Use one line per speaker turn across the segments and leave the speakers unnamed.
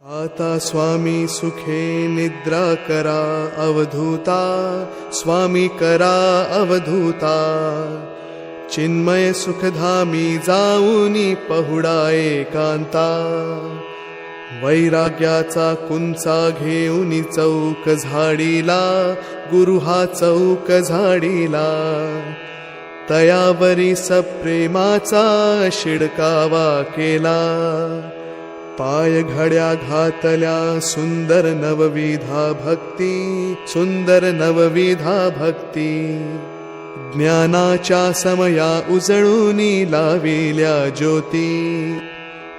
आता स्वामी सुखे निद्रा करा अवधूता, स्वामी करा अवधूता. चिन्मय सुखधामी जाऊनी पहुडा एकांता. वैराग्याचा कुंचा घेऊनी चौक झाडीला, गुरु हा चौक झाडीला. तयावरी सप्रेमाचा शिडकावा केला. पाय घड्या घातल्या सुंदर नवविधा भक्ती, सुंदर नवविधा भक्ती. ज्ञानाच्या समया उजळूनी लाविल्या ज्योती.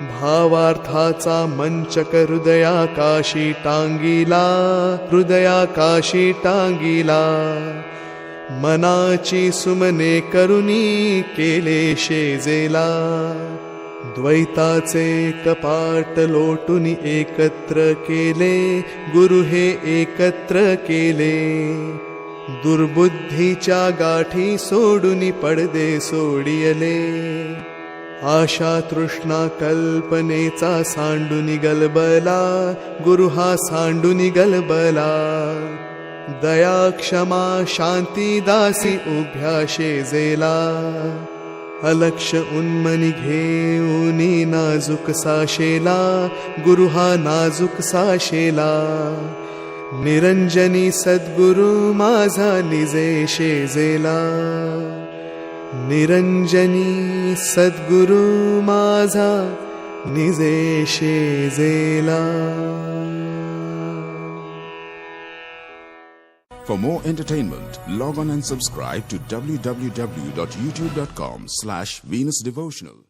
भावार्थाचा मंचक हृदयाकाशी टांगिला, हृदयाकाशी टांगिला. मनाची सुमने करुनी केले शेजेला. द्वैताचे कपाट लोटून एकत्र केले, गुरु हे एकत्र केले. दुर्बुद्धीच्या गाठी सोडून पडदे सोडियले. आशा तृष्णा कल्पनेचा सांडून गलबला, गुरु हा सांडून गलबला. दया क्षमा शांती दासी उभ्या शेजेला. अलक्ष उन्मनी घेऊनी नाजूक साशेला, गुरु हा नाजूक साशेला. निरंजनी सद्गुरु माझा निजे शेजेला. निरंजनी सद्गुरु माझा निजे शेजेला.
For more entertainment, log on and subscribe to www.youtube.com/VenusDevotional.